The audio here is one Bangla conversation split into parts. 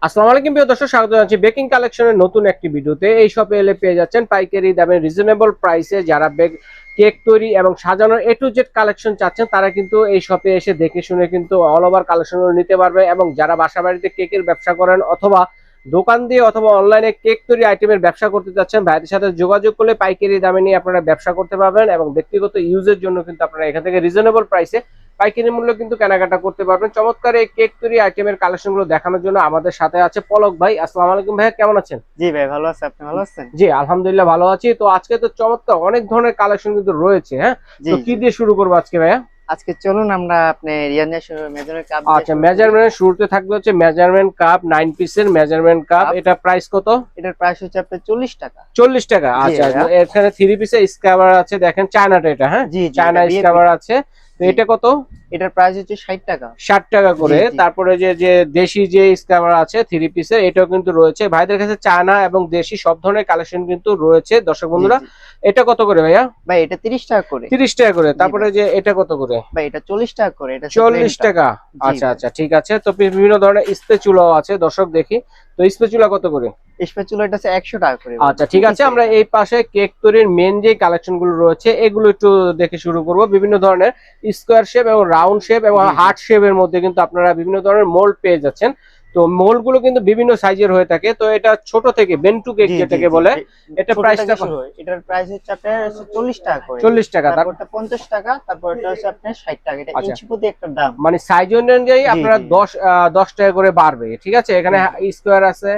আসসালামু আলাইকুম প্রিয় দর্শক, স্বাগত জানাচ্ছি বেকিং কালেকশনের নতুন একটি ভিডিওতে। এই শপে এলে পেয়ে যাচ্ছেন পাইকারি দামে রিজনেবল প্রাইসে। যারা কেক তৈরি এবং সাজানোর এ টু জেড কালেকশন চাচ্ছেন তারা কিন্তু এই শপে এসে দেখে শুনে কিন্তু অল ওভার কালেকশনগুলো নিতে পারবে। এবং যারা বাসা বাড়িতে কেকের ব্যবসা করেন অথবা দোকান দিয়ে অথবা অনলাইনে কেক তৈরি আইটেমের ব্যবসা করতে চাচ্ছেন, ভাইদের সাথে যোগাযোগ করলে পাইকারি দামে নিয়ে আপনারা ব্যবসা করতে পারবেন এবং ব্যক্তিগত ইউজের জন্য কিন্তু আপনারা এখান থেকে রিজনেবল প্রাইসে পাইকারি মূল্য কিন্তু কেনাকাটা করতে পারবেন। চমৎকার এই কেক তৈরি আইটেমের কালেকশন গুলো দেখানোর জন্য আমাদের সাথে আছে পলক ভাই। আসসালামু আলাইকুম ভাইয়া, কেমন আছেন? জি ভাই, ভালো আছে। আপনি ভালো আছেন? জি আলহামদুলিল্লাহ ভালো আছি। তো আজকে তো চমৎকার অনেক ধরনের কালেকশন কিন্তু রয়েছে। হ্যাঁ, জি তো কি জি। দিয়ে শুরু করবো আজকে ভাইয়া? আজকে চলুন আমরা আপনি মেজরের কাপ দিয়ে আচ্ছা, শুরু করি। মেজারমেন্ট শুরুতে থাকবে হচ্ছে মেজারমেন্ট কাপ 9 পিসের মেজারমেন্ট কাপ। কাপ, এটা প্রাইস কত? এটার প্রাইস হচ্ছে আপনার 40 টাকা। 40 টাকা। জি আচ্ছা, ভাইয়া। এখানে 3 পিসের স্ক্রাবার আছে, দেখেন চায়নাটা এটা। হ্যাঁ, জি জি, চায়না এটা VIP স্ক্রাবার আছে। তো জি। এটা কত? এটার প্রাইস হচ্ছে 60 টাকা। 60 টাকা করে। জি জি তারপরে যে যে দেশি যে স্ক্রাবার আছে 3 পিসের, এটাও কিন্তু রয়েছে ভাইদের কাছে। চায়না এবং দেশি সব ধরনের কালেকশন কিন্তু রয়েছে দর্শক জি বন্ধুরা। জি। এটা কত করে ভাইয়া? ভাই এটা 30 টাকা করে। 30 টাকা করে। জি তারপরে ভাই। যে এটা কত করে? ভাই এটা 40 টাকা করে। এটা হচ্ছে 40 প্লেনটা। টাকা। জি আচ্ছা ভাই। আচ্ছা, ঠিক আছে। তো বিভিন্ন ধরনের স্প্যাচুলাও আছে দর্শক, দেখি তো স্প্যাচুলা কত করে? স্প্যাচুলা এটা হচ্ছে 100 টাকা করে ভাই। আচ্ছা ঠিক আছে, আমরা এই পাশে কেক তৈরির মেন যে কালেকশন গুলো রয়েছে এগুলো একটু দেখে শুরু করব। বিভিন্ন ধরনের স্কোয়ার শেপ এবং রাউন্ড শেপ এবং জি জি হার্ট শেপের মধ্যে কিন্তু আপনারা বিভিন্ন ধরনের মোল্ড পেয়ে যাচ্ছেন। তো মোল্ড গুলো কিন্তু বিভিন্ন সাইজের হয়ে থাকে। তো এটা ছোট থেকে বেন্টু কেক জি জি যেটাকে জি। বলে, এটা ছোট প্রাইসটা থেকে শুরু হয়। এটার প্রাইস হচ্ছে আপনার 40 টাকা করে। 40 টাকা। তারপরটা 50 টাকা, তারপর এটা হচ্ছে আপনার 60 টাকা। এটা আচ্ছা, ইঞ্চি প্রতি একটা দাম। মানে সাইজ অনুযায়ী জি আপনারা জি 10 টাকা করে বাড়বে। ঠিক আছে, এখানে জি স্কোয়ার আছে,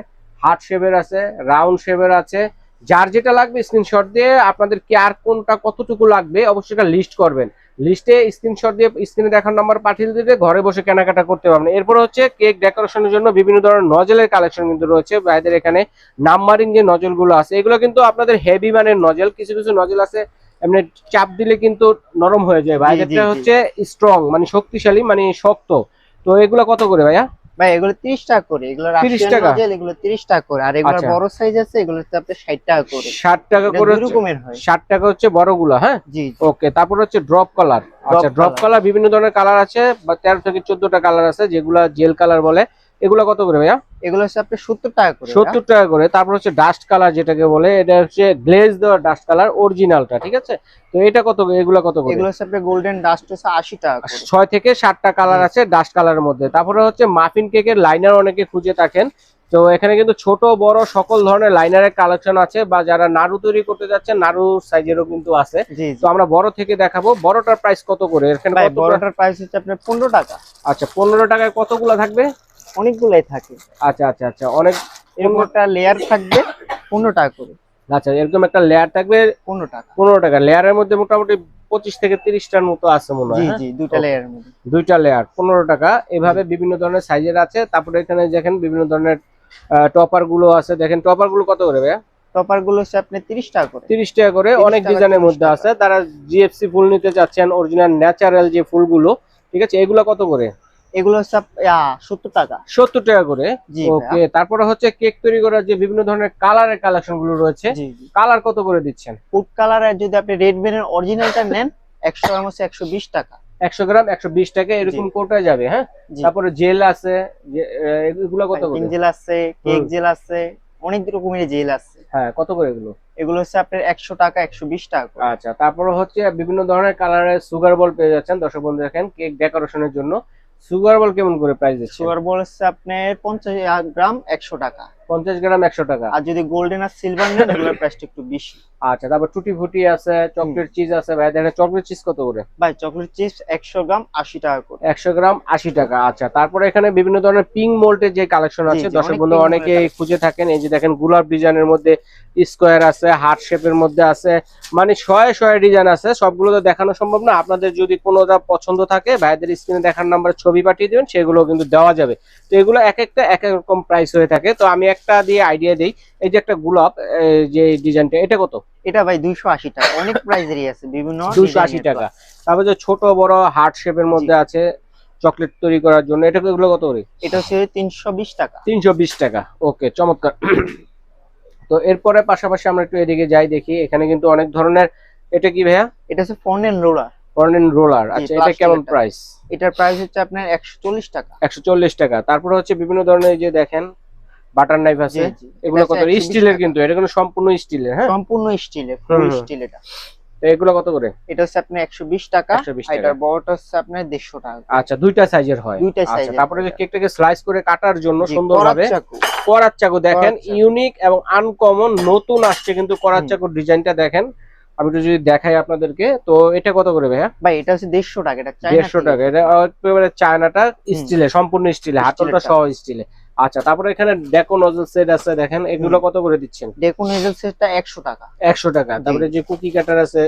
হার্ট শেপের আছে, রাউন্ড শেপের আছে। যার যেটা লাগবে স্ক্রিনশট দিয়ে আপনাদের কি আর কোনটা কতটুকু লাগবে অবশ্যই একটা লিস্ট করবেন। লিস্টে স্ক্রিনশট দিয়ে স্ক্রিনে দেখার নাম্বার পাঠিয়ে দিলে ঘরে বসে কেনাকাটা করতে পারবেন। এরপর হচ্ছে কেক ডেকোরেশনের জন্য বিভিন্ন ধরনের নজলের কালেকশন কিন্তু রয়েছে ভাইদের এখানে। নাম্বারিং যে নজল গুলো আছে এগুলো কিন্তু আপনাদের হেভি মানের নজল। কিছু কিছু নজল আছে এমনি চাপ দিলে কিন্তু নরম হয়ে যায়, জি জি ভাইদেরটা জি। হচ্ছে স্ট্রং মানে শক্তিশালী মানে শক্ত। তো এগুলো কত করে ভাইয়া? ভাই এগুলো 30 টাকা করে। এগুলো 30 রাশিয়ান টাকা। নজেল, এগুলো 30 টাকা করে। আর এগুলোর আচ্ছা, বড় সাইজ আছে, এগুলো হচ্ছে আপনার 60 টাকা করে। 60 টাকা এটা করে দুই হচ্ছে। রকমের হয়। 60 টাকা হচ্ছে বড়গুলো। হ্যাঁ, জি জি। ওকে। তারপর হচ্ছে ড্রপ কালার। ড্রপ আচ্ছা, ড্রপ কালার, কালার বিভিন্ন ধরনের কালার আছে, বা 13 থেকে 14টা কালার আছে যেগুলা জেল কালার বলে। এগুলা কত করে ভাইয়া? এগুলো হচ্ছে আপনার 70 টাকা করে ভাইয়া। 70 টাকা করে। তারপর হচ্ছে ডাস্ট কালার যেটাকে বলে, এটা হচ্ছে গ্লেজ দেওয়া ডাস্ট কালার অরিজিনালটা। ঠিক আছে, তো এটা কত করে? এগুলা কত করে? এগুলো হচ্ছে আপনার গোল্ডেন ডাস্ট হচ্ছে 80 টাকা করে। 6 থেকে 7টা জি কালার আছে ডাস্ট কালারের মধ্যে। তারপরে হচ্ছে মাফিন কেকের লাইনার অনেকে খুঁজে থাকেন। তো এখানে কিন্তু ছোট বড় সকল ধরনের লাইনারের কালেকশন আছে, বা যারা নাড়ু তৈরি করতে যাচ্ছেন নাড়ু সাইজেরও কিন্তু আছে। জি তো জি। আমরা বড় থেকে দেখাবো। বড়টার প্রাইস কত করে এখানে? ভাই কত? বড়টার প্রাইস হচ্ছে আপনার 15 টাকা। আচ্ছা, 15 টাকায় কতগুলো থাকবে? অনেকগুলাই থাকে। আচ্ছা আচ্ছা আচ্ছা, অনেক। এরকম একটা লেয়ার থাকবে 15 টাকা করে। আচ্ছা, এরকম একটা লেয়ার থাকবে 15 টাকা। 15 টাকা। লেয়ারের মধ্যে মোটামুটি 25 থেকে 30টার মতো আছে মনে জি হয়। হ্যাঁ, জি, দুইটা ওকে। লেয়ারের মধ্যে। দুইটা লেয়ার 15 টাকা। জি। এভাবে বিভিন্ন ধরনের সাইজের আছে। তারপরে এখানে দেখেন বিভিন্ন ধরনের টপার গুলো আছে। দেখেন টপার গুলো কত করে ভাইয়া? টপার গুলো হচ্ছে আপনার 30 টাকা করে। 30 টাকা করে। 30 অনেক টাকা, ডিজাইনের 40 মধ্যে টাকা। আছে। তারা জিএফসি ফুল নিতে চাচ্ছেন, অরিজিনাল ন্যাচারাল যে ফুলগুলো। ঠিক আছে, এগুলো কত করে? এগুলো হচ্ছে 70 টাকা। 70 টাকা করে। জি ভাইয়া। ওকে। তারপরে হচ্ছে কেক তৈরি করার যে বিভিন্ন ধরনের কালারের কালেকশন গুলো রয়েছে, জি জি। কালার কত করে দিচ্ছেন? ফুড কালারের যদি আপনি রেড বেনের অরিজিনালটা নেন 100 গ্রাম হচ্ছে 120 টাকা। 100 গ্রাম 120 টাকা জি এরকম কোটায় যাবে। হ্যাঁ, জি। তারপরে জেল আছে, এগুলো কত পাইপিং করে? জেল আছে, কেক হুম, জেল আছে, অনেক রকমের জেল আছে। হ্যাঁ, কত করে এগুলো? এগুলো হচ্ছে আপনার 100 টাকা, 120 টাকা করে। আচ্ছা, তারপরে হচ্ছে বিভিন্ন ধরনের কালারের সুগার বল পেয়ে যাচ্ছেন দর্শক বন্ধু। দেখেন কেক ডেকোরেশনের জন্য সুগার বল কেমন করে প্রাইস দিচ্ছেন? সুগার বল হচ্ছে আপনার 50 গ্রাম 100 টাকা। 50 গ্রাম 100 টাকা। আর যদি গোল্ডেন আর সিলভার নেন এগুলোর প্রাইসটা একটু বেশি। আচ্ছা, তারপর টুটি ফুটি আছে, চকলেট চিজ আছে। ভাই দেখেন চকলেট চিজ কত করে? ভাই চকলেট চিপস 100 গ্রাম 80 টাকা করে। 100 গ্রাম 80 টাকা। আচ্ছা, তারপরে এখানে বিভিন্ন ধরনের পিঙ্ক মোল্টের যে কালেকশন জি আছে জি, দর্শক অনেক বন্ধু পিঙ্ক অনেকে মডেল। খুঁজে থাকেন। এই যে দেখেন গোলাপ ডিজাইনের মধ্যে স্কোয়ার আছে, হার্ট শেপের মধ্যে আছে, মানে শয়ে শয়ে ডিজাইন আছে। সবগুলো তো দেখানো সম্ভব না। আপনাদের যদি কোনোটা পছন্দ থাকে ভাইদের স্ক্রিনে দেখার নাম্বারে ছবি পাঠিয়ে দেবেন, সেগুলো কিন্তু দেওয়া যাবে। তো এগুলো এক একটা এক এক রকম প্রাইস হয়ে থাকে। তো আমি একটা দিয়ে আইডিয়া দিই। এই যে একটা গোলাপ, যে ডিজাইনটা, এটা কত? এটা ভাই 280 টাকা। অনেক প্রাইজেরই আছে, বিভিন্ন 280 ডিজাইনের টাকা। প্লাস। তারপর যে ছোট বড় হার্ট শেপের জি। মধ্যে আছে চকলেট তৈরি করার জন্য, এটা এগুলো কত করে? এটা হচ্ছে 320 টাকা। 320 টাকা। ওকে, চমৎকার। তো এরপরে পাশাপাশি আমরা একটু এদিকে যাই, দেখি এখানে কিন্তু অনেক ধরনের। এটা কি ভাইয়া? এটা হচ্ছে ফন্ডেন রোলার। কর্নেন রোলার। জি, আচ্ছা, এটা কেমন প্লাস্টিকের। প্রাইস? এটার প্রাইস হচ্ছে আপনার 140 টাকা। 140 টাকা। তারপরে হচ্ছে বিভিন্ন ধরনের এই যে দেখেন বাটার নাইফ আছে, জি। এগুলো এটা কত? হচ্ছে 120 স্টিলের টাকা। কিন্তু, এটা কিন্তু সম্পূর্ণ স্টিলের। হ্যাঁ, সম্পূর্ণ স্টিলের, ফুল হুম, হুম। স্টিল এটা। তো এগুলো কত করে? এটা হচ্ছে আপনার 120 টাকা। 120 আর টাকা। এটার বড়টা হচ্ছে আপনার 150 টাকা। আচ্ছা, দুইটা সাইজের হয়। দুইটা আচ্ছা, সাইজের তারপরে হয় যে এটা। কেকটাকে স্লাইস করে কাটার জন্য জি, সুন্দরভাবে করাত চাকু। করাত চাকু দেখেন, করাত চাকু। ইউনিক এবং আনকমন নতুন আসছে কিন্তু করাত হুম। চাকুর ডিজাইনটা দেখেন। আমি একটু যদি দেখাই আপনাদেরকে, তো এটা কত করে ভাইয়া? ভাই এটা হচ্ছে 150 টাকা, এটা চায়না 150 টাকা। এটা একেবারে চায়নাটা হুম। স্টিলে, সম্পূর্ণ স্টিলে, হাতলটা স্টিলেরটা। সহ স্টিলে। আচ্ছা, তারপরে এখানে ডেকো নজল সেট আছে দেখেন, এগুলো কত করে দিচ্ছেন? ডেকো নেজেল সেটটা 100 টাকা। 100 টাকা। জি। তারপরে যে কুকি কাটার আছে,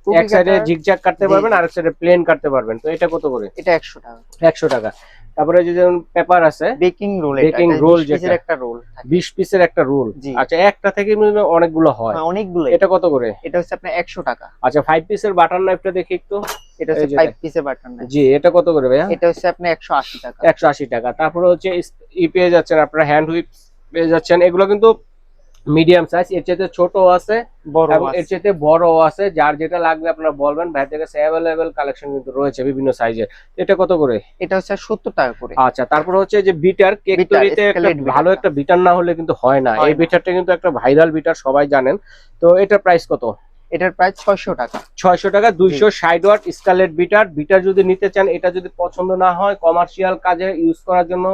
কুকি এক সাইডে কাটার। জিগজ্যাগ কাটতে জি, পারবেন, জি। আরেক সাইডে প্লেন কাটতে পারবেন। তো এটা কত করে? এটা 100 টাকা। 100 টাকা। তারপরে যে যেমন পেপার আছে, বেকিং রোল, এটা বেকিং এটা রোল 20 পিসের যেটা একটা রোল থাকে। 20 পিসের একটা রোল। জি। আচ্ছা, একটা থেকে অনেকগুলো হয়। হ্যাঁ, অনেকগুলো। এটা কত করে? এটা হচ্ছে আপনার 100 টাকা। আচ্ছা, 5 পিসের বাটার নাইফটা দেখি একটু। এটা এই হচ্ছে যে 5 পিসের বাটন না। জি, এটা কত করে ভাইয়া? এটা হচ্ছে আপনার 180 টাকা। 180 টাকা। তারপরে হচ্ছে পেয়ে যাচ্ছেন আপনারা, হ্যান্ড হুইপ পেয়ে যাচ্ছেন। এগুলো কিন্তু মিডিয়াম সাইজ, এর চাইতে ছোট আছে বড় এবং এর আছে। চাইতে বড় আছে। যার যেটা লাগবে আপনারা বলবেন, ভাইদের কাছে অ্যাভেলেবেল কালেকশন কিন্তু রয়েছে বিভিন্ন সাইজের। এটা কত করে? এটা হচ্ছে 70 টাকা করে। আচ্ছা, তারপর হচ্ছে যে বিটার, কেক বিটার, তৈরিতে একটা স্কেলেট ভালো বিটারটা। একটা বিটার না হলে কিন্তু হয় না। হয় এই না। বিটারটা কিন্তু একটা ভাইরাল বিটার, সবাই জানেন। তো এটার প্রাইস কত? এটার প্রাইস 600 টাকা। 600 টাকা। 260 ওয়াট স্কারলেট বিটার। বিটার যদি নিতে চান, এটা যদি পছন্দ না হয়, কমার্শিয়াল কাজে ইউজ করার জন্য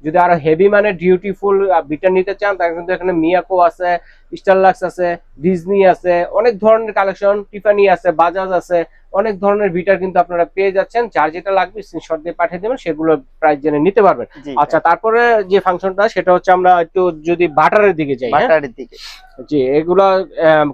যদি আরো হেভি মানে ডিউটিফুল বিটার নিতে চান, তাহলে কিন্তু এখানে মিয়াকো আছে, স্টারলাক্স আছে, ডিজনি আছে, অনেক ধরনের কালেকশন, টিফানি আছে, বাজাজ আছে, অনেক ধরনের বিটার কিন্তু আপনারা পেয়ে যাচ্ছেন। যার যেটা লাগবে স্ক্রিনশট দিয়ে পাঠিয়ে দেবেন, সেগুলো প্রাইস জেনে নিতে পারবেন। জি। আচ্ছা, তারপরে যে ফাংশনটা, সেটা হচ্ছে আমরা একটু যদি বাটারের দিকে যাই। হ্যাঁ, বাটারের দিকে। জি, এগুলা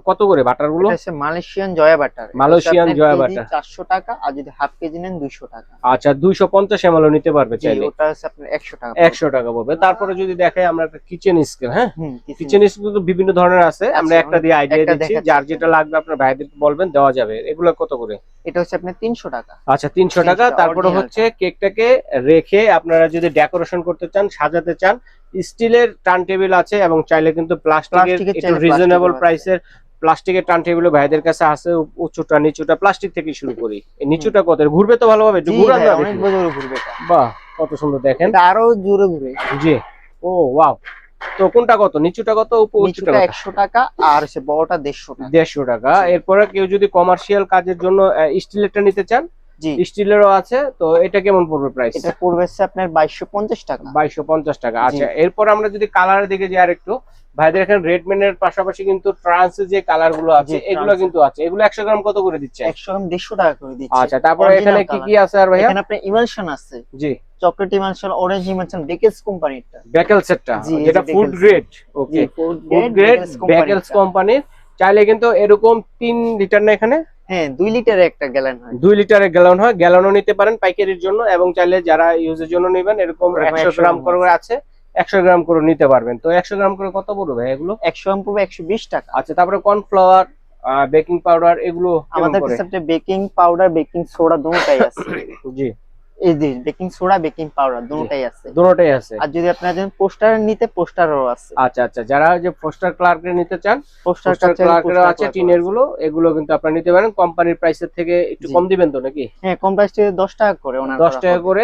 কত করে বাটার গুলো? এটা হচ্ছে মালয়েশিয়ান জয়া বাটার। মালয়েশিয়ান জয়া বাটার। 400 টাকা, আর যদি হাফ কেজি নেন 200 টাকা। আচ্ছা, 250 ml নিতে পারবে জি, চাইলে। ওটা হচ্ছে আপনার 100 টাকা। 100 টাকা পড়বে। তারপরে যদি দেখাই আমরা একটা কিচেন স্কেল। হ্যাঁ, হুম, কিচেন স্কেল তো বিভিন্ন ধরনের আছে, আমরা আছে, একটা দিয়ে আইডিয়া একটা দিচ্ছি। দেখাচ্ছি যার আপনাকে। যেটা লাগবে আপনার ভাইদেরকে বলবেন, দেওয়া যাবে। এগুলো কত করে? এটা হচ্ছে আপনার 300 টাকা। আচ্ছা, 300 টাকা। 300 তারপরে original হচ্ছে কেকটাকে রেখে আপনারা যদি ডেকোরেশন করতে চান, সাজাতে চান, স্টিলের টার্ন টেবিল আছে এবং চাইলে কিন্তু প্লাস্টিকের প্লাস্টিকের একটু চাইলে রিজনেবল প্লাস্টিকেরও আছে। প্রাইসের প্লাস্টিকের টার্ন টেবিল ভাইদের কাছে আছে। উঁচুটা নিচুটা প্লাস্টিক থেকে শুরু করি। এই নিচুটা কত? ঘুরবে তো ভালোভাবে, একটু জি ঘুরান ভাই, না অনেক দেখি। বছর ঘুরবে এটা। বাহ, কত সুন্দর দেখেন। এটা আরো জোরে ঘুরে। জি। ও ওয়াও। তো কোনটা কত? নিচুটা কত, উঁচুটা নিচুটা কত? 100 টাকা, আর হচ্ছে বড়টা 150 টাকা। 150 টাকা। জি। এরপরে কেউ যদি কমার্শিয়াল কাজের জন্য স্টিলেরটা নিতে চান, জি। স্টিলেরও আছে। তো এটা কেমন পড়বে প্রাইস? এটা পড়বে হচ্ছে আপনার 2250 টাকা। 2250 টাকা। জি। আচ্ছা, এরপর আমরা যদি কালারের দিকে যাই আরেকটু, ভাইদের এখানে রেডমেনের পাশাপাশি কিন্তু ট্রান্সে যে কালার গুলো আছে, জি, এগুলো ট্রান্সে। কিন্তু আছে। এগুলো 100 গ্রাম কত করে দিচ্ছে? 100 গ্রাম 150 টাকা করে দিচ্ছি। আচ্ছা, তারপরে এখানে কি কি আছে আর ভাইয়া? এখানে আপনার ইমালশন আছে, জি, চকলেট ইমালশন, অরেঞ্জ ইমালশন, বেকেলস কোম্পানিটা। বেকেল সেটটা, জি, এই যেটা যে ফুড বেকেলস। গ্রেড। জি, ওকে, ফুড ফুড গ্রেড গ্রেড বেকেলস বেকেলস কোম্পানিটা। কোম্পানির। চাইলে কিন্তু এরকম 3 লিটার না, এখানে হ্যাঁ, 2 লিটারের একটা গ্যালন হয়। 2 লিটারের গ্যালন হয়। গ্যালনও নিতে পারেন পাইকারির জন্য, এবং চাইলে যারা ইউজের জন্য নেবেন, এরকম ওরকম 100 100 গ্রাম গ্রাম করে আছে, 100 গ্রাম করে নিতে পারবেন। তো 100 গ্রাম করে কত পড়বে ভাই এগুলো? 100 গ্রাম পড়বে 120 টাকা। আচ্ছা, তারপরে কর্নফ্লাওয়ার, বেকিং পাউডার, এগুলো কেমন আমাদের করে? কাছে আপনার বেকিং পাউডার, বেকিং সোডা দুটোটাই আছে। জি, এই যে বেকিং সোডা, বেকিং পাউডার দুটোটাই আছে। দুটোটাই আছে। আর যদি আপনারা পোস্টার নিতে, পোস্টারও আছে। আচ্ছা আচ্ছা, যারা যে পোস্টার ক্লার্কের নিতে চান, পোস্টার পোস্টার ক্লার্কেরও আছে, ক্লার্ক টিনের গুলো, এগুলো কিন্তু আপনারা নিতে পারেন। কোম্পানির প্রাইসের থেকে একটু জি। কম দিবেন তো নাকি? হ্যাঁ, কম প্রাইস থেকে 10 টাকা করে ওনার 10 টাকা করে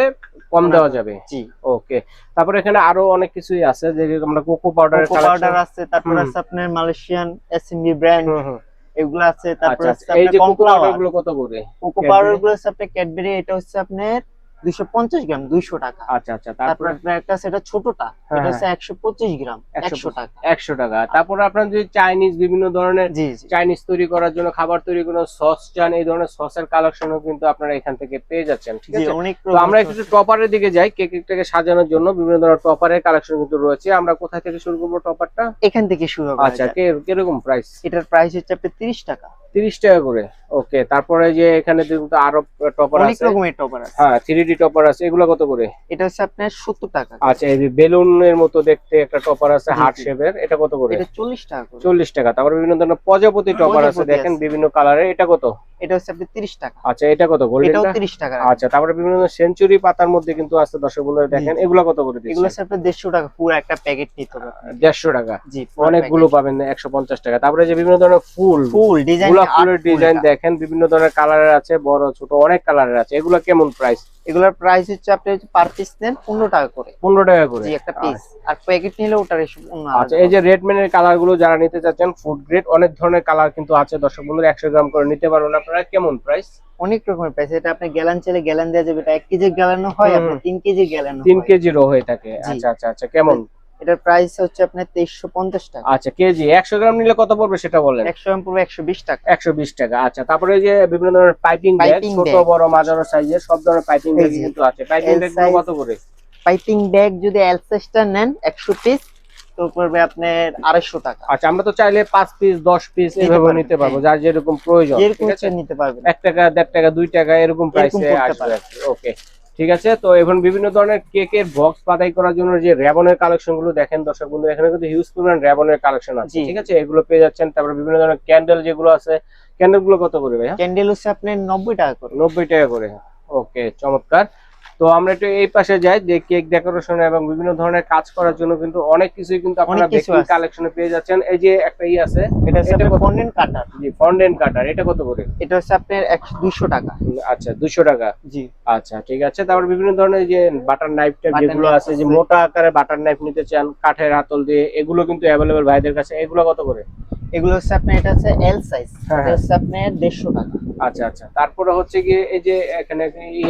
কম দেওয়া যাবে। জি। ওকে, তারপরে এখানে আরো অনেক কিছুই আছে, যে আমরা কোকো পাউডারের কোকো পাউডার আছে, তারপর আছে আপনার মালয়েশিয়ান এসএমবি ব্র্যান্ড, এগুলো আছে। তারপর আচ্ছা, আছে এই আপনার যে কোকো কর্নফ্লাওয়ার। পাউডার গুলো কত করে? কোকো পাউডার গুলো আছে আপনার ক্যাডবেরি, এটা হচ্ছে আপনার 250 গ্রাম 200 টাকা। আচ্ছা আচ্ছা, তারপর তারপরে আপনার একটা সেটা ছোটটা, এটা হচ্ছে 125 গ্রাম 100 টাকা। 100 টাকা। তারপরে আপনার যদি চাইনিজ বিভিন্ন ধরনের জি জি। চাইনিজ তৈরি করার জন্য, খাবার তৈরি করার সস চান, এই ধরনের সসের কালেকশনও কিন্তু আপনারা এখান থেকে পেয়ে যাচ্ছেন। ঠিক জি, আছে। অনেক তো আমরা একটু টপারের দিকে যাই। কেকটাকে সাজানোর জন্য বিভিন্ন ধরনের টপারের কালেকশন কিন্তু রয়েছে। আমরা কোথা থেকে শুরু করবো টপারটা? এখান থেকে শুরু করা আচ্ছা, যায়। কিরকম প্রাইস? এটার প্রাইস হচ্ছে আপনার 30 টাকা। 30 টাকা করে। ওকে, তারপরে যে এখানে কিন্তু আরো টপার অনেক আছে। রকমের টপার আছে। হ্যাঁ, 3D টপার আছে। এগুলো কত করে? এটা হচ্ছে আপনার 70 টাকা। আচ্ছা, এই যে বেলুনের মতো দেখতে একটা টপার আছে, জি, হার্ট জি। শেপের, এটা কত করে? এটা 40 টাকা করে। 40 টাকা। তারপরে বিভিন্ন ধরনের প্রজাপতি টপার আছে, প্রজাপতি দেখেন আছে। বিভিন্ন কালারের, এটা কত? এটা হচ্ছে আপনার 30 টাকা। আচ্ছা, এটা কত? এটাও গোল্ডেনটা? 30 টাকা। আচ্ছা, তারপরে বিভিন্ন ধরনের সেঞ্চুরি পাতার মধ্যে কিন্তু আছে, দর্শক বন্ধুরা দেখেন, জি। এগুলো কত করে এগুলো দিচ্ছেন? হচ্ছে আপনার 150 টাকা, পুরো একটা প্যাকেট নিতে হবে আপনি। 150 টাকা। জি, পুরো অনেকগুলো packet। পাবেন 150 টাকা। তারপরে যে বিভিন্ন ধরনের ফুল, ফুল ডিজাইন, গোলাপ ফুলের ডিজাইন দেখেন, বিভিন্ন ধরনের কালারের আছে, বড় ছোট অনেক কালারের আছে। এগুলো কেমন প্রাইস? এগুলোর প্রাইস হচ্ছে আপনি পার পিস নেন 15 টাকা করে। 15 টাকা করে জি, একটা পিস। আর প্যাকেট নিলে ওটার অন্য আচ্ছা, এই যে রেডম্যানের কালার গুলো যারা নিতে চাচ্ছেন ফুড গ্রেড, অনেক ধরনের কালার কিন্তু আছে দর্শক বন্ধুরা, 100 গ্রাম করে নিতে পারবেন আপনারা। কেমন প্রাইস? অনেক রকমের প্রাইস। এটা আপনি গ্যালান চাইলে গ্যালান দেওয়া যাবে। এটা 1 কেজি গ্যালানও হয়, আপনার 3 কেজি গ্যালানও হয়। 3 কেজিরও হয়ে থাকে। জি। আচ্ছা আচ্ছা আচ্ছা, কেমন? এটার প্রাইস হচ্ছে আপনার 2350 টাকা। আচ্ছা, কেজি 100 গ্রাম নিলে কত পড়বে সেটা বলেন। 100 গ্রাম পড়বে 120 টাকা। 120 টাকা। আচ্ছা, তারপরে এই যে বিভিন্ন ধরনের পাইপিং ব্যাগ, পাইপিং ছোট ব্যাগ। বড় মাঝারো সাইজের সব ধরনের পাইপিং এই ব্যাগ যে, কিন্তু আছে। পাইপিং L ব্যাগ গুলো size। কত করে? পাইপিং ব্যাগ যদি এল সাইজটা নেন 100 পিস তো পড়বে আপনার 250 টাকা। আচ্ছা, আমরা তো চাইলে 5 পিস 10 পিস নিতে এভাবে পারবেন, নিতে পারবো, হ্যাঁ। যার যেরকম প্রয়োজন। যেরকম ঠিক আছে, ইচ্ছা নিতে পারবেন। 1 টাকা 1.5 টাকা 2 টাকা এরকম প্রাইসে পড়তে আসবে পারে। ওকে, ঠিক আছে। তো এখন বিভিন্ন ধরনের কেকের বক্স বাছাই করার জন্য যে র্যাবনের কালেকশন গুলো দেখেন দর্শক বন্ধু, এখানে কিন্তু হিউজ পরিমাণ র্যাবনের কালেকশন আছে। জি। ঠিক আছে, এগুলো পেয়ে যাচ্ছেন। তারপরে বিভিন্ন ধরনের ক্যান্ডেল যেগুলো আছে, ক্যান্ডেল গুলো কত করে ভাইয়া? ক্যান্ডেল হচ্ছে আপনার 90 টাকা করে। 90 টাকা করে। ওকে, চমৎকার। তো আমরা একটু এই পাশে যাই, যে কেক ডেকোরেশন এবং বিভিন্ন ধরনের কাজ করার জন্য কিন্তু অনেক কিছুই কিন্তু আপনারা অনেক কিছু বেকিং আছে। কালেকশনে পেয়ে যাচ্ছেন। এই যে একটা আছে, এটা হচ্ছে এটা আপনার কত? ফন্ডেন্ট কাটার। জি, ফন্ডেন্ট কাটার, এটা কত করে? এটা হচ্ছে আপনার 200 টাকা। আচ্ছা, 200 টাকা। জি। আচ্ছা, ঠিক আছে। তারপর বিভিন্ন ধরনের যে বাটার নাইফ টাইপ Butter যেগুলো knife আছে, যে আছে। মোটা আকারে বাটার নাইফ নিতে চান কাঠের হাতল দিয়ে, এগুলো কিন্তু অ্যাভেলেবেল ভাইদের কাছে। এগুলো কত করে? এগুলো হচ্ছে আপনার, এটা হচ্ছে এল সাইজ। হ্যাঁ, এটা হচ্ছে আপনার 150 টাকা। আচ্ছা আচ্ছা। তারপরে হচ্ছে কি এই যে এখানে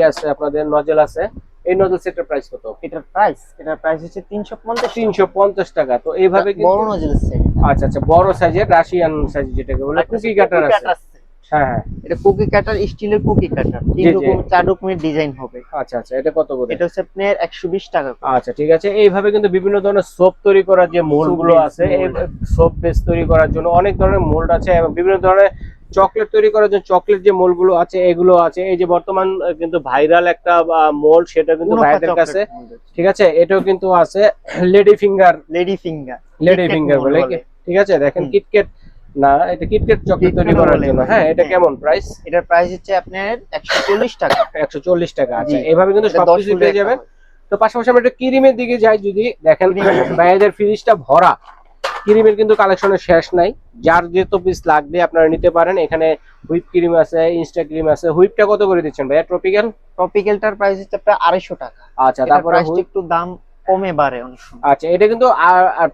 আছে আপনাদের নজেল আছে, এই নজেল সেটের প্রাইস কত? এটার প্রাইস হচ্ছে 350 350 টাকা। তো এইভাবে কিন্তু বড় নজল সেট। আচ্ছা আচ্ছা, বড় সাইজের রাশিয়ান সাইজ যেটাকে বলে কুকি কাটার আছে। হ্যাঁ হ্যাঁ, এটা কুকি কাটার, স্টিলের কুকি কাটার। তিন জি, জি। রকম 4 রকমের ডিজাইন হবে। আচ্ছা আচ্ছা, এটা কত করে? এটা হচ্ছে আপনার 120 টাকা করে। আচ্ছা, ঠিক আছে। এইভাবে কিন্তু বিভিন্ন ধরনের সোপ তৈরি করার যে মোল্ড গুলো base আছে, এই mold। সোপ বেস তৈরি করার জন্য অনেক ধরনের মোল্ড আছে, এবং বিভিন্ন ধরনের চকলেট তৈরি করার জন্য চকলেট যে মোল্ড গুলো আছে এগুলো আছে। এই যে বর্তমান কিন্তু ভাইরাল একটা মোল্ড, সেটা কিন্তু মুনাফা ভাইদের চকলেট কাছে। mold। ঠিক আছে, এটাও কিন্তু আছে লেডি ফিঙ্গার লেডি ফিঙ্গার। বলে কি? ঠিক আছে, দেখেন হুম। কিটকেট না, এটা কিটকেট চকলেট তৈরি কিটক্যাটও করার বলে। জন্য। হ্যাঁ, এটা হ্যাঁ। কেমন প্রাইস? এটার প্রাইস হচ্ছে আপনার 140 টাকা। 140 টাকা। আচ্ছা, জি। এইভাবে কিন্তু এটা 10 সবকিছু ফুলের পেয়ে একটা যাবেন। হয়। তো পাশাপাশি আমরা একটা ক্রিমের দিকে যাই, যদি দেখেন ভাইয়াদের ফ্রিজটা ভরা ক্রিমের কিন্তু কালেকশনের শেষ নাই। যার যত পিস লাগবে আপনারা নিতে পারেন। এখানে হুইপ ক্রিম আছে, ইনস্টা ক্রিম আছে। হুইপটা কত করে দিচ্ছেন ভাইয়া ট্রপিক্যাল? টপিক্যালটার প্রাইস হচ্ছে আপনার 250 টাকা। আচ্ছা, তারপরে তারপরে প্রাইসটা একটু দাম কমে বাড়ে অনেক সময়। আচ্ছা, এটা কিন্তু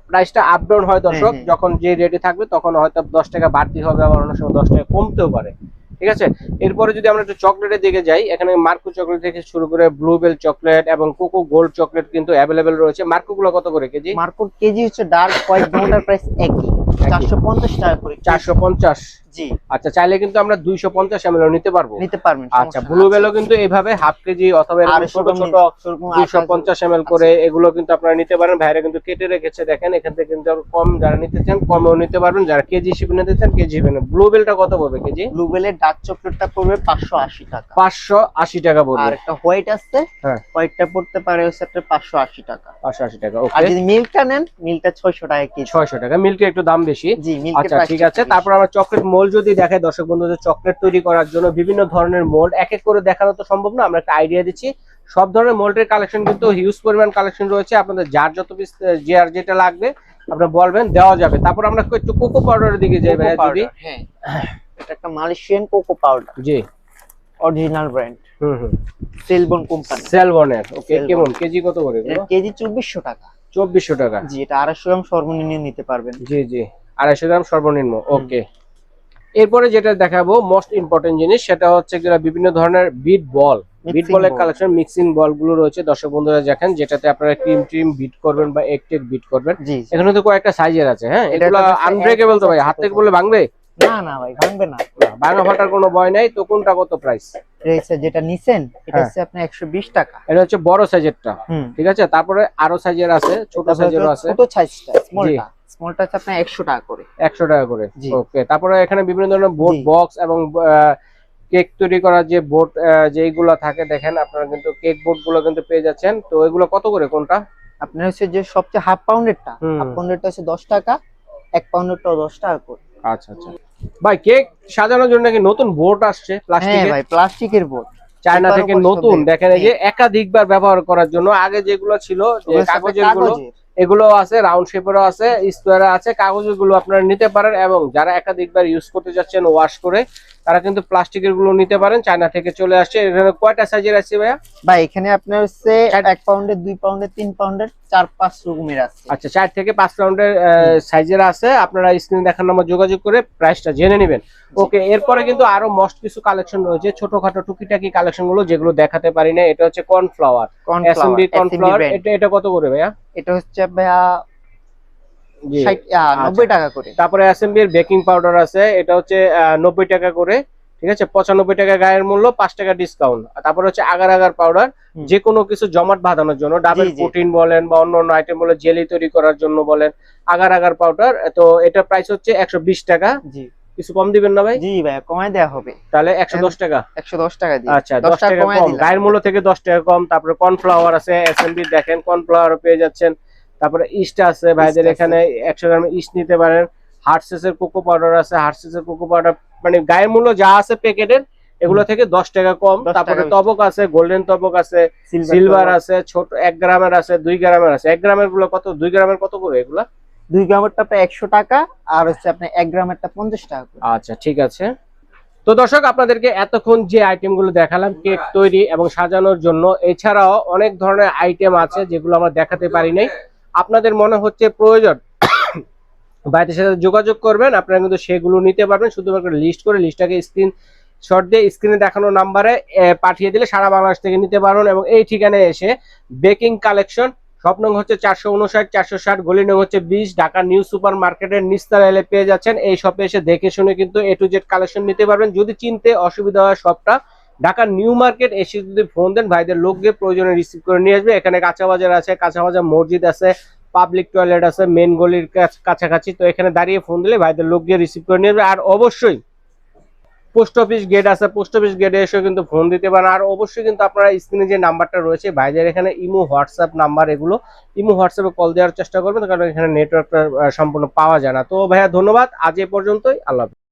প্রাইসটা আপ ডাউন হয় দর্শক, হ্যাঁ। যখন যে রেটে থাকবে তখন হয়তো 10 টাকা বাড়তি হবে, আবার অনেক সময় 10 টাকা কমতেও পারে। ঠিক আছে, এরপরে যদি আমরা একটু চকলেটের দিকে যাই, এখানে মার্কো চকলেট থেকে শুরু করে ব্লুবেল চকলেট এবং কোকো গোল্ড চকলেট কিন্তু অ্যাভেলেবেল রয়েছে। মার্কো গুলো কত করে কেজি? মার্কট কেজি হচ্ছে ডার্ক হোয়াইট দুটোটার প্রাইস একই, 450 টাকা করে কেজি। 450। জি, আচ্ছা, চাইলে কিন্তু আমরা 250 ml নিতে পারবো। নিতে পারবেন। আচ্ছা, ব্লুবেলও কিন্তু এইভাবে হাফ কেজি অথবা এরকম ছোট ছোট 250 ml করে এগুলো কিন্তু আপনারা নিতে পারেন। ভাইরা কিন্তু কেটে রেখেছে, দেখেন এখান থেকে কিন্তু আরো কম যারা নিতে চান কমেও নিতে পারবেন, যারা কেজি হিসেবে নিতে চান কেজি হিসেবে। ব্লুবেলটা কত পড়বে কেজি? ব্লুবেলের ডার্ক চকলেটটা পড়বে 580 টাকা। 580 টাকা আর পড়বে। একটা হোয়াইট আছে, হ্যাঁ, হোয়াইটটা পড়তে পারে হচ্ছে আপনার 580 টাকা। 580 টাকা। আর ওকে, যদি মিল্কটা নেন, মিল্কটা 600 টাকা কেজি। 600 টাকা। মিল্কে একটু দাম বেশি। জি, মিল্কের আচ্ছা, প্রাইস ঠিক আছে। তারপর আমরা চকলেট মোল্ড যদি দেখাই দর্শক বন্ধুদের, চকলেট তৈরি করার জন্য বিভিন্ন ধরনের মোল্ড এক এক করে দেখানো তো সম্ভব না, আমরা একটা আইডিয়া দিচ্ছি। সব ধরনের মোল্ডের কালেকশন কিন্তু হিউজ পরিমাণ কালেকশন রয়েছে। আপনাদের যার যত পিস যার যেটা লাগবে আপনারা বলবেন, দেওয়া যাবে। তারপর আমরা একটু কোকো পাউডারের দিকে যাই ভাইয়া যদি। হ্যাঁ, এটা একটা মালয়েশিয়ান কোকো পাউডার, জি, অরিজিনাল ব্র্যান্ড, হুম, সেলবন কোম্পানি। সেলবনের। ওকে, সেলবন। কেমন কেজি কত করে এটা এগুলো? কেজি 2400 টাকা। 2400 টাকা। জি, এটা 250 গ্রাম সর্বনিম্ন নিতে পারবেন। জি জি, 250 গ্রাম সর্বনিম্ন। ওকে, এরপরে যেটা দেখাবো মোস্ট ইম্পর্টেন্ট জিনিস, সেটা হচ্ছে বিভিন্ন ধরনের বিট বল। বিট Mixing বলের ball। কালেকশন, মিক্সিং বল গুলো রয়েছে দর্শক বন্ধুরা দেখেন, যেটাতে আপনারা ক্রিম ট্রিম বিট করবেন বা এগ টেক বিট করবেন। জি, এখানে তো কয়েকটা সাইজের আছে। হ্যাঁ, এটা এগুলো একটা হচ্ছে আনব্রেকেবল তো ভাই, এক হাত থেকে size বললে ভাঙবে না না ভাই, ভাঙবে না। না, ভাঙা ফাটার কোনো ভয় নাই। তো কোনটা কত প্রাইস? যেটা নিছেন এটা হ্যাঁ। হচ্ছে আপনার 120 টাকা। এটা হচ্ছে বড় সাইজেরটা। হুম, ঠিক আছে, তারপরে আরো সাইজের আছে, ছোট সাইজেরও আছে। ছোট সাইজটা, স্মলটা হচ্ছে আপনার 100 টাকা করে। 100 টাকা করে। জি। ওকে, তারপরে এখানে বিভিন্ন ধরনের বোর্ড জি। বক্স এবং কেক তৈরি করার যে বোর্ড যেগুলো থাকে, দেখেন আপনারা কিন্তু কেক বোর্ড গুলো কিন্তু পেয়ে যাচ্ছেন। তো এগুলো কত করে কোনটা? আপনার হচ্ছে যে সবচেয়ে হাফ পাউন্ডেরটা, হুম। হাফ পাউন্ডেরটা হচ্ছে 10 টাকা, 1 পাউন্ডেরটাও 10 টাকা করে। আচ্ছা আচ্ছা ভাই, কেক সাজানোর জন্য নাকি নতুন বোর্ড আসছে হ্যাঁ প্লাস্টিকের, ভাই, প্লাস্টিকের বোর্ড, চায়না থেকে নতুন। দেখেন এই যে একাধিকবার ব্যবহার করার জন্য। আগে যেগুলো ছিল যে কাগজের গুলো, এগুলো আছে, রাউন্ড শেপেরও আছে, স্কোয়ারে আছে। কাগজের গুলো আপনারা নিতে পারেন, এবং যারা একাধিকবার ইউজ করতে যাচ্ছেন ওয়াশ করে, তারা কিন্তু প্লাস্টিকের গুলো নিতে পারেন, চায়না থেকে চলে আসছে। এখানে কয়টা সাইজের আছে ভাইয়া? ভাই এখানে আপনার হচ্ছে 1 পাউন্ডের, 2 পাউন্ডের, 3 পাউন্ডের, 4-5 রকমের আছে। আচ্ছা, 4 থেকে 5 রাউন্ডের সাইজের আছে। আপনারা স্ক্রিনে দেখার নাম্বার যোগাযোগ করে প্রাইসটা জেনে নেবেন। ওকে, এরপরে কিন্তু আরো মস্ত কিছু কালেকশন রয়েছে, ছোটখাটো টুকিটাকি কালেকশন গুলো যেগুলো দেখাতে পারি না। এটা হচ্ছে কর্নফ্লাওয়ার, এসএমবি কর্নফ্লাওয়ার। এটা কত করে ভাইয়া? এটা হচ্ছে ভাইয়া জি 90 টাকা করে। তারপরে এসএমবি এর বেকিং পাউডার আছে, এটা হচ্ছে 90 টাকা করে, ঠিক আছে। 95 টাকা গায়ের মূল্য, 5 টাকা ডিসকাউন্ট। তারপরে হচ্ছে আগার আগার পাউডার, যে কোনো কিছু জমাট বাঁধানোর জন্য, ডাবল প্রোটিন বলেন বা অন্য অন্য আইটেম বলে, জেলি তৈরি করার জন্য বলেন, আগার আগার পাউডার। তো এটা প্রাইস হচ্ছে 120 টাকা। জি, কিছু কম দিবেন না ভাই? জি ভাই কমায় দেওয়া হবে, তাহলে 110 টাকা। 110 টাকা দিই। আচ্ছা, 10 টাকা কম, গায়ের মূল্য থেকে 10 টাকা কম। তারপরে কর্নফ্লাওয়ার আছে এসএমবি, দেখেন কর্নফ্লাওয়ার পেয়ে যাচ্ছেন। তারপরে ইস্ট আছে, ভাইদের এখানে 100 গ্রাম ইস্ট নিতে পারেন। হার্সেসের কোকো পাউডার আছে, হার্সেসের কোকো পাউডার, মানে গায়ের মূল্য যা আছে প্যাকেটের এগুলো থেকে 10 টাকা কম। তারপরে তবক আছে, গোল্ডেন তবক আছে, সিলভার আছে, ছোট 1 গ্রামের আছে, 2 গ্রামের আছে। 1 গ্রামের গুলো কত, 2 গ্রামের কত করে এগুলা? 2 গ্রামেরটা প্রায় 100 টাকা, আর হচ্ছে আপনি 1 গ্রামেরটা 50 টাকা করে। আচ্ছা, ঠিক আছে। তো দর্শক, আপনাদেরকে এতক্ষণ যে আইটেম গুলো দেখালাম কেক তৈরি এবং সাজানোর জন্য, এছাড়াও অনেক ধরনের আইটেম আছে যেগুলো আমরা দেখাতে পারি নাই। আপনাদের মনে হচ্ছে প্রয়োজন, বাইরের সাথে যোগাযোগ করবেন, আপনারা কিন্তু সেগুলো নিতে পারবেন। শুধুমাত্র লিস্ট করে লিস্টটাকে স্ক্রিনশট দিয়ে স্ক্রিনে দেখানো নাম্বারে পাঠিয়ে দিলে সারা বাংলাদেশ থেকে নিতে পারবেন। এবং এই ঠিকানায় এসে বেকিং কালেকশন, শপ নং হচ্ছে 459 460, গলি নং হচ্ছে 20, ঢাকা নিউ সুপার মার্কেটের নিচতলা এলে পেয়ে যাচ্ছেন। এই শপে এসে দেখে শুনে কিন্তু A to Z কালেকশন নিতে পারবেন। যদি চিনতে অসুবিধা হয় শপটা ঢাকা নিউ মার্কেট, এসে যদি ফোন দেন ভাইদের লোক গিয়ে প্রয়োজনে রিসিভ করে নিয়ে আসবে। এখানে কাঁচা বাজার আছে, কাঁচা বাজার মসজিদ আছে, পাবলিক টয়লেট আছে মেন গলির কাছাকাছি। তো এখানে দাঁড়িয়ে ফোন দিলে ভাইদের লোক গিয়ে রিসিভ করে নিয়ে আসবে। আর অবশ্যই পোস্ট অফিস গেট আছে, পোস্ট অফিস গেটে এসে কিন্তু ফোন দিতে পারেন। আর অবশ্যই কিন্তু আপনারা স্ক্রিনে যে নাম্বারটা রয়েছে ভাইদের এখানে ইমো হোয়াটসঅ্যাপ নাম্বার, এগুলো ইমো হোয়াটসঅ্যাপে কল দেওয়ার চেষ্টা করবেন, কারণ এখানে নেটওয়ার্কটা সম্পূর্ণ পাওয়া যায় না। তো ভাইয়া ধন্যবাদ, আজ এ পর্যন্তই, আল্লাহ হাফেজ।